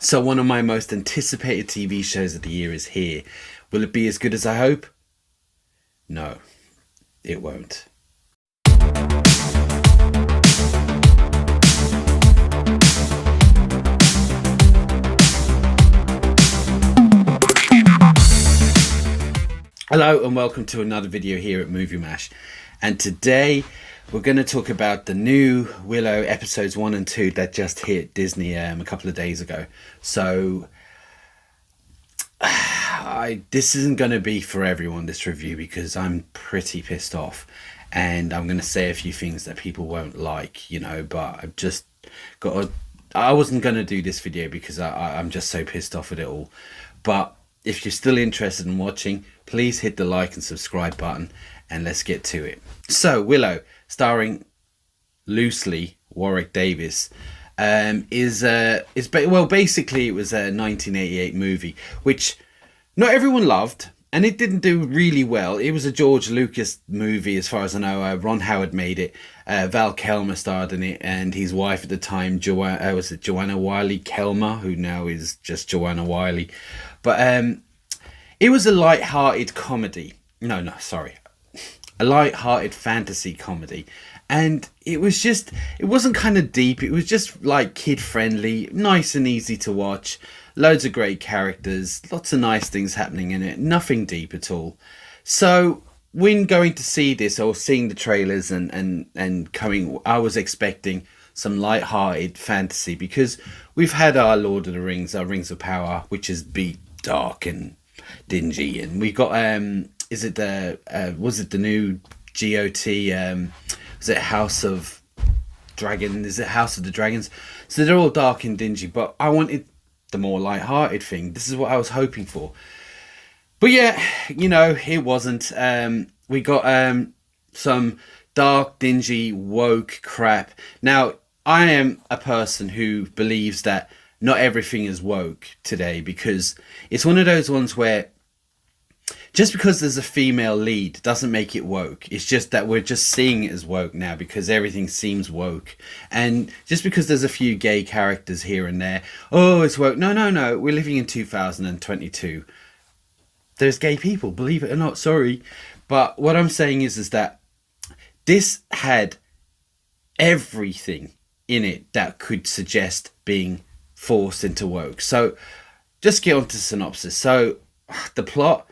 So one of my most anticipated TV shows of the year is here. Will it be as good as I hope? No, it won't. Hello and welcome to another video here at Movie Mash. And today we're going to talk about the new Willow episodes 1 and 2 that just hit Disney a couple of days ago. So this isn't going to be for everyone, this review, because I'm pretty pissed off. And I'm going to say a few things that people won't like, you know, but I've just got to... I wasn't going to do this video because I'm just so pissed off at it all. But if you're still interested in watching, please hit the like and subscribe button and let's get to it. So Willow, starring loosely Warwickdavis, basically it was a 1988 movie which not everyone loved and it didn't do really well. It was a George Lucas movie as far as I know. Ron Howard made it. Val Kilmer starred in it, and his wife at the time, Joanna Wiley Kilmer, who now is just Joanna Wiley. But it was a light-hearted comedy. A light-hearted fantasy comedy. And it wasn't kind of deep. It was just like kid-friendly, nice and easy to watch. Loads of great characters, lots of nice things happening in it. Nothing deep at all. So when going to see this or seeing the trailers and coming, I was expecting some light-hearted fantasy, because we've had our Lord of the Rings, our Rings of Power, which is dark and dingy, and we got was it the new GOT, was it House of Dragon? Is it House of the Dragons? So they're all dark and dingy, but I wanted the more light-hearted thing. This is what I was hoping for. But yeah, you know, it wasn't. We got some dark, dingy, woke crap. Now, I am a person who believes that not everything is woke today, because it's one of those ones where just because there's a female lead doesn't make it woke. It's just that we're just seeing it as woke now because everything seems woke. And just because there's a few gay characters here and there, oh, it's woke. No. We're living in 2022. There's gay people, believe it or not. Sorry. But what I'm saying is that this had everything in it that could suggest being forced into woke. So just get on to synopsis. So the plot,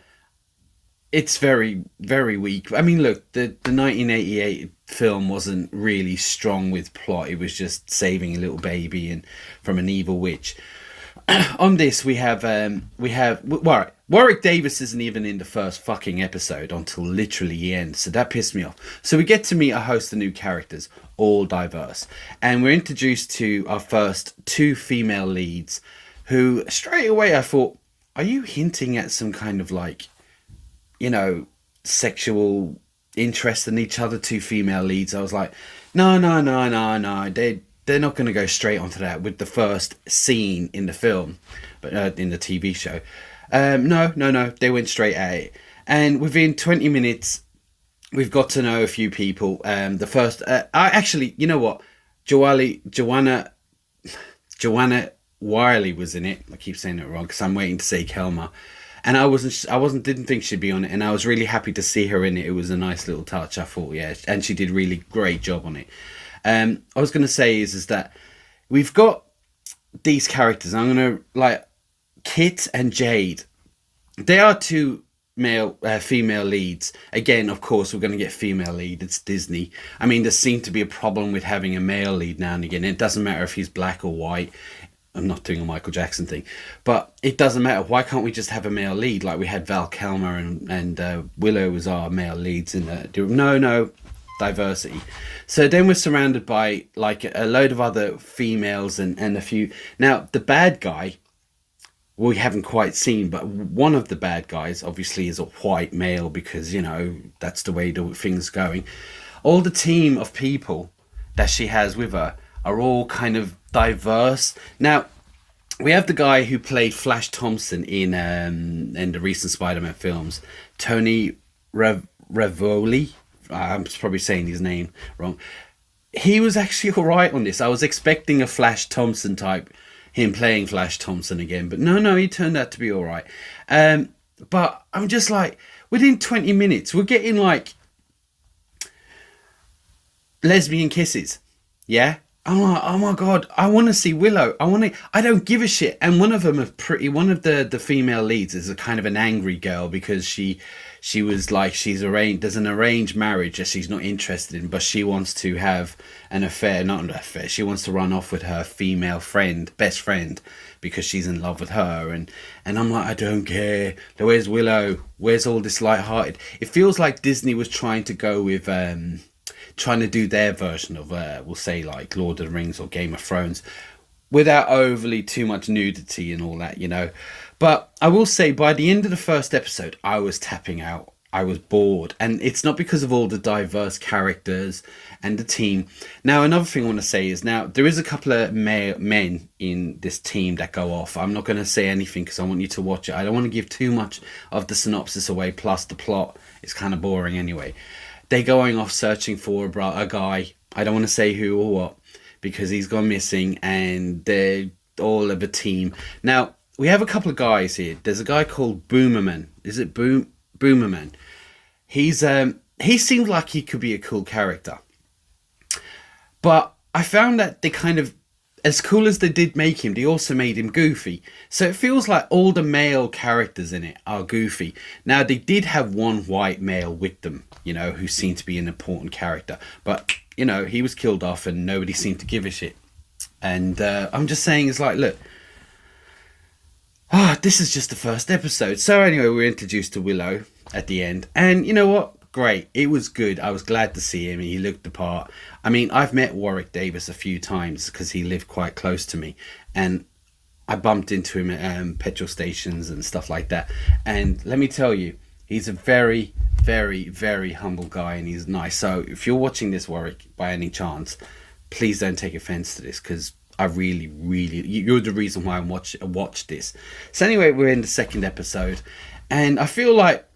it's very, very weak. I mean, look, the 1988 film wasn't really strong with plot. It was just saving a little baby and from an evil witch. On this, we have Warwick Davis isn't even in the first fucking episode until literally the end, so that pissed me off. So we get to meet a host of new characters, all diverse, and we're introduced to our first two female leads, who straight away I thought, are you hinting at some kind of like, you know, sexual interest in each other? Two female leads. I was like, no. They're not going to go straight onto that with the first scene in the film, but in the TV show. No. They went straight at it. And within 20 minutes, we've got to know a few people. The first... actually, you know what? Joanna Wiley was in it. I keep saying it wrong because I'm waiting to say Kelma. And didn't think she'd be on it. And I was really happy to see her in it. It was a nice little touch, I thought, yeah. And she did really great job on it. I was going to say is that we've got these characters. I'm going to, like, Kit and Jade. They are two female leads. Again, of course, we're going to get female lead. It's Disney. I mean, there seemed to be a problem with having a male lead now and again. It doesn't matter if he's black or white. I'm not doing a Michael Jackson thing, but it doesn't matter. Why can't we just have a male lead like we had Val Kilmer and Willow was our male leads in the... No. Diversity. So then we're surrounded by like a load of other females and a few. Now the bad guy, we haven't quite seen, but one of the bad guys obviously is a white male, because, you know, that's the way the things going. All the team of people that she has with her are all kind of diverse. Now we have the guy who played Flash Thompson in the recent Spider-Man films, Tony Revoli. I'm probably saying his name wrong. He was actually all right on this. I was expecting a Flash Thompson type him playing Flash Thompson again. But no, he turned out to be all right. But I'm just like, within 20 minutes, we're getting like lesbian kisses. Yeah. I'm like, oh my God, I want to see Willow. I don't give a shit. And one of them one of the female leads is a kind of an angry girl because she was like, there's an arranged marriage that she's not interested in, but she wants to have an affair, not an affair. She wants to run off with her female friend, best friend, because she's in love with her. And I'm like, I don't care. Where's Willow? Where's all this lighthearted? It feels like Disney was trying to go with, trying to do their version of, we'll say like Lord of the Rings or Game of Thrones, without overly too much nudity and all that, you know. But I will say, by the end of the first episode, I was tapping out. I was bored. And it's not because of all the diverse characters and the team. Now, another thing I want to say is, now, there is a couple of men in this team that go off. I'm not going to say anything because I want you to watch it. I don't want to give too much of the synopsis away, plus the plot is kind of boring anyway. They're going off searching for a guy. I don't want to say who or what, because he's gone missing, and they're all of a team. Now, we have a couple of guys here. There's a guy called Boomerman. Is it Boomerman? He seemed like he could be a cool character. But I found that they kind of, as cool as they did make him, they also made him goofy. So it feels like all the male characters in it are goofy. Now, they did have one white male with them, you know, who seemed to be an important character. But, you know, he was killed off and nobody seemed to give a shit. And I'm just saying, it's like, look, this is just the first episode. So anyway, we're introduced to Willow at the end. And you know what? Great. It was good. I was glad to see him. He looked the part. I mean, I've met Warwick Davis a few times because he lived quite close to me. And I bumped into him at petrol stations and stuff like that. And let me tell you, he's a very, very, very humble guy, and he's nice. So if you're watching this, Warwick, by any chance, please don't take offense to this, because I really, you're the reason why I watched this. So anyway, we're in the second episode, and I feel like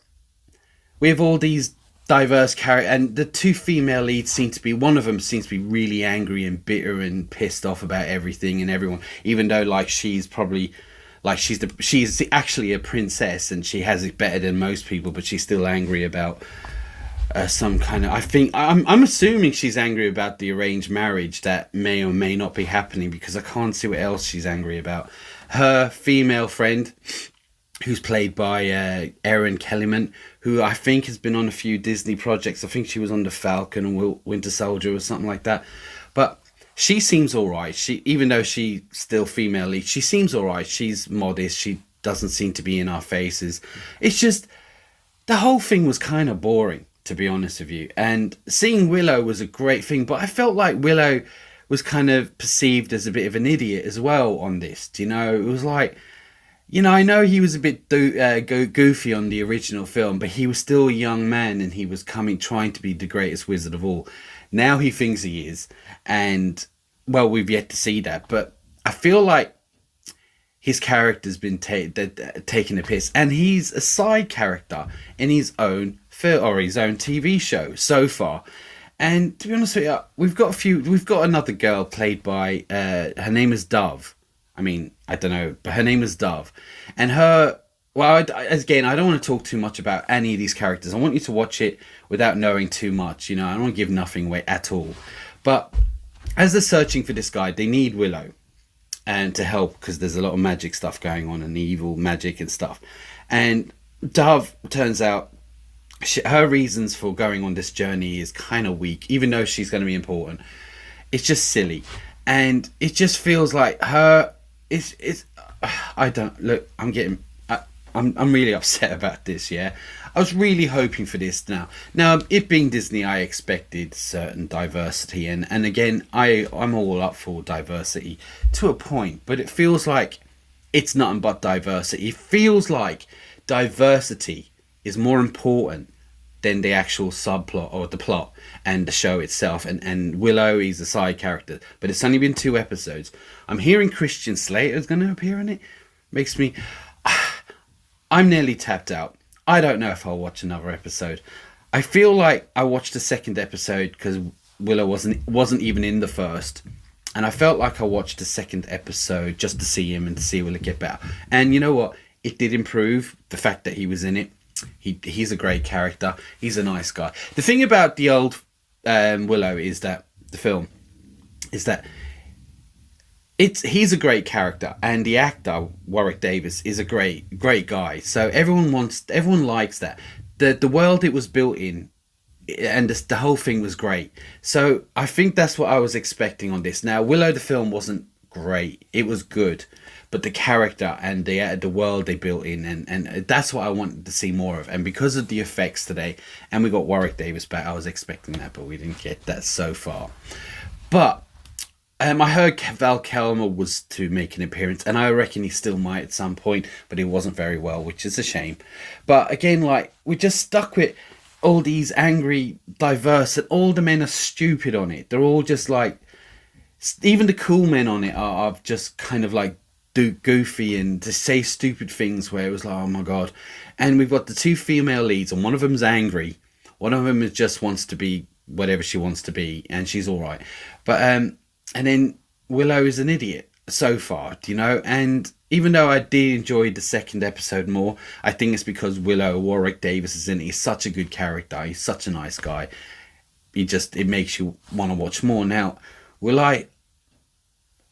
we have all these diverse characters, and the two female leads one of them seems to be really angry and bitter and pissed off about everything and everyone, even though like she's probably like she's actually a princess and she has it better than most people, but she's still angry about some kind of, I think I'm assuming she's angry about the arranged marriage that may or may not be happening, because I can't see what else she's angry about. Her female friend, who's played by Erin Kellyman, who I think has been on a few Disney projects. I think she was on The Falcon and Winter Soldier or something like that. But she seems all right. Even though she's still female lead, she seems all right. She's modest. She doesn't seem to be in our faces. It's just, the whole thing was kind of boring, to be honest with you. And seeing Willow was a great thing, but I felt like Willow was kind of perceived as a bit of an idiot as well on this. Do you know? It was like, you know, I know he was a bit goofy on the original film, but he was still a young man, and he was trying to be the greatest wizard of all. Now he thinks he is, and, well, we've yet to see that. But I feel like his character's been taking a piss, and he's a side character in his own film or his own TV show so far. And to be honest with you, we've got another girl played by her name is Dove. I mean, I don't know, but her name is Dove. And her, well, again, I don't want to talk too much about any of these characters. I want you to watch it without knowing too much. You know, I don't want to give nothing away at all. But as they're searching for this guy, they need Willow and to help, because there's a lot of magic stuff going on, and evil magic and stuff. And Dove, turns out, her reasons for going on this journey is kind of weak, even though she's going to be important. It's just silly. And it just feels like her... It's I don't look. I'm really upset about this. Yeah, I was really hoping for this. Now it being Disney, I expected certain diversity, and again, I'm all up for diversity to a point, but it feels like it's nothing but diversity. It feels like diversity is more important than the actual subplot or the plot and the show itself. And Willow is a side character, but it's only been 2 episodes. I'm hearing Christian Slater's going to appear in it. Makes me... I'm nearly tapped out. I don't know if I'll watch another episode. I feel like I watched the second episode because Willow wasn't even in the first. And I felt like I watched the second episode just to see him and to see will it get better. And you know what? It did improve. The fact that he was in it. He's a great character. He's a nice guy. The thing about the old Willow is that the film is that he's a great character, and the actor Warwick Davis is a great guy. So everyone likes that. The world it was built in, and the whole thing was great. So I think that's what I was expecting on this. Now, Willow the film wasn't great. It was good, but the character and the world they built in, and that's what I wanted to see more of. And because of the effects today, and we got Warwick Davis back, I was expecting that, but we didn't get that so far. But I heard Val Kilmer was to make an appearance, and I reckon he still might at some point, but he wasn't very well, which is a shame. But again, like, we're just stuck with all these angry, diverse, and all the men are stupid on it. They're all just like, even the cool men on it are just kind of like goofy and to say stupid things where it was like, oh my god. And we've got the two female leads, and one of them's angry, one of them just wants to be whatever she wants to be, and she's all right. But and then Willow is an idiot so far, you know. And even though I did enjoy the second episode more, I think it's because Warwick Davis is in it. He's such a good character. He's such a nice guy. It makes you want to watch more. Now,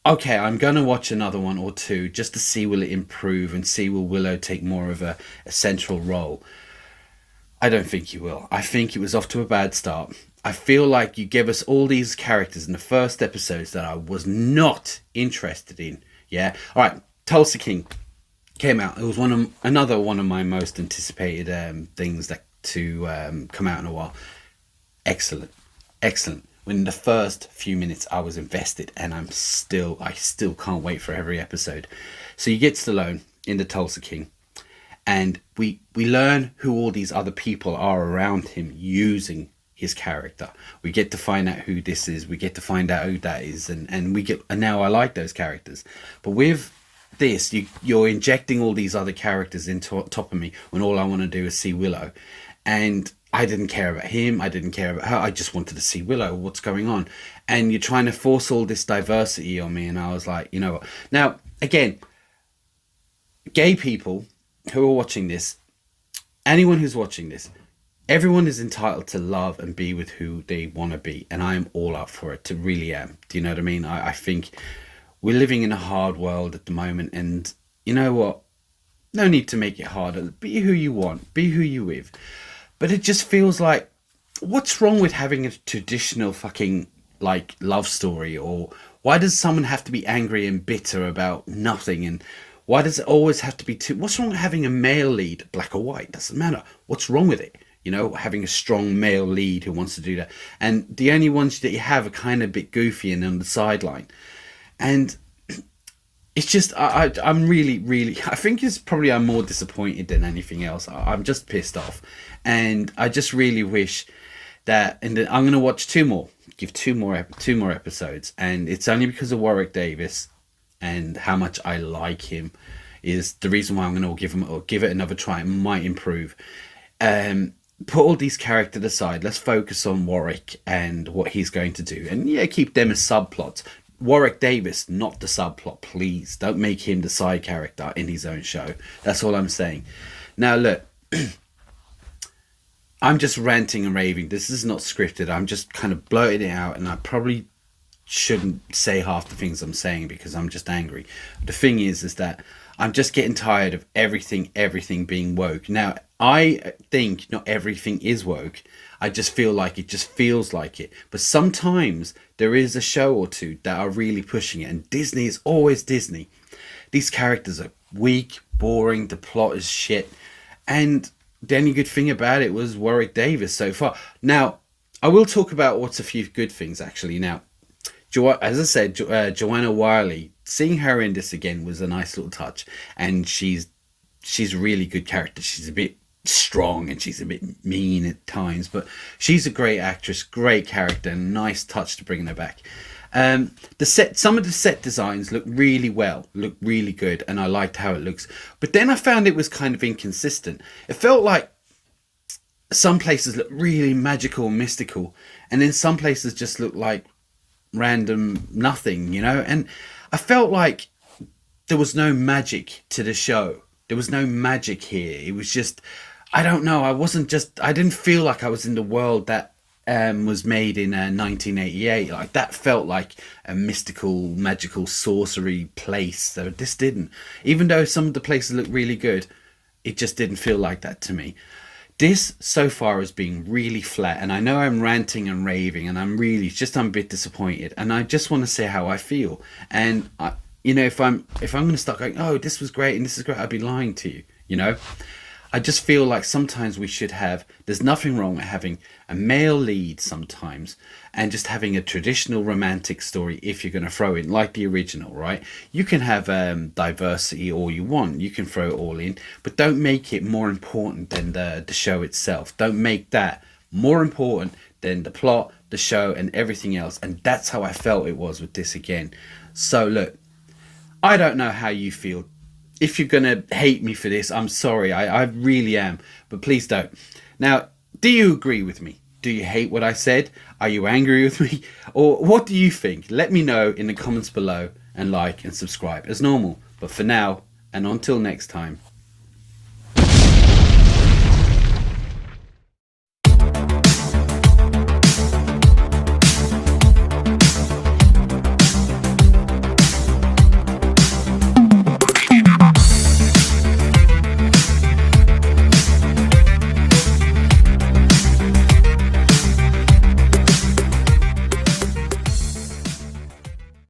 okay, I'm going to watch another one or two just to see will it improve and see will Willow take more of a central role. I don't think he will. I think it was off to a bad start. I feel like you give us all these characters in the first episodes that I was not interested in. Yeah. All right. Tulsa King came out. It was another one of my most anticipated things that to come out in a while. Excellent. Within the first few minutes, I was invested, and I still can't wait for every episode. So you get Stallone in the Tulsa King, and we learn who all these other people are around him using his character. We get to find out who this is. We get to find out who that is, and now I like those characters. But with this, you're injecting all these other characters into top of me when all I want to do is see Willow, and I didn't care about him. I didn't care about her. I just wanted to see Willow. What's going on? And you're trying to force all this diversity on me, and I was like, you know what? Now, again, gay people who are watching this, anyone who's watching this, everyone is entitled to love and be with who they want to be, and I am all up for it. To really am. Do you know what I mean? I think we're living in a hard world at the moment, and you know what? No need to make it harder. Be who you want. Be who you with. But it just feels like, what's wrong with having a traditional fucking like love story? Or why does someone have to be angry and bitter about nothing? And why does it always have to be what's wrong with having a male lead, black or white? Doesn't matter. What's wrong with it? You know, having a strong male lead who wants to do that. And the only ones that you have are kind of a bit goofy and on the sideline. And it's just, I'm really, I think it's probably I'm more disappointed than anything else. I'm just pissed off. And I just really wish that, and then I'm going to watch two more episodes. And it's only because of Warwick Davis and how much I like him is the reason why I'm going to give it another try. It might improve. Put all these characters aside. Let's focus on Warwick and what he's going to do. And yeah, keep them as subplots. Warwick Davis, not the subplot, please. Don't make him the side character in his own show. That's all I'm saying. Now, look, I'm just ranting and raving. This is not scripted. I'm just kind of blurting it out, and I probably shouldn't say half the things I'm saying because I'm just angry. The thing is that I'm just getting tired of everything being woke. Now, I think not everything is woke. I just feel like it just feels like it. But sometimes there is a show or two that are really pushing it. And Disney is always Disney. These characters are weak, boring, the plot is shit. And the only good thing about it was Warwick Davis so far. Now, I will talk about what's a few good things actually. Now, as I said, Joanna Wiley, seeing her in this again was a nice little touch. And she's a really good character. She's a bit strong and she's a bit mean at times, but she's a great actress, great character, and nice touch to bring her back. Some of the set designs look really good, and I liked how it looks. But then I found it was kind of inconsistent. It felt like some places look really magical and mystical, and then some places just look like random nothing, you know? And I felt like there was no magic to the show. There was no magic here. It was just, I don't know. I didn't feel like I was in the world that was made in 1988. Like that felt like a mystical, magical, sorcery place. So this didn't. Even though some of the places look really good, it just didn't feel like that to me. This so far has been really flat, and I know I'm ranting and raving, and I'm a bit disappointed, and I just want to say how I feel. And I, you know, if I'm going to start going, oh, this was great and this is great, I'd be lying to you. You know, I just feel like sometimes we should have. There's nothing wrong with having a male lead sometimes, and just having a traditional romantic story if you're going to throw in like the original, right? You can have diversity all you want. You can throw it all in, but don't make it more important than the show itself. Don't make that more important than the plot, the show, and everything else. And that's how I felt it was with this again. So look, I don't know how you feel. If you're going to hate me for this, I'm sorry. I really am. But please don't. Now, do you agree with me? Do you hate what I said? Are you angry with me? Or what do you think? Let me know in the comments below, and like and subscribe as normal. But for now, and until next time,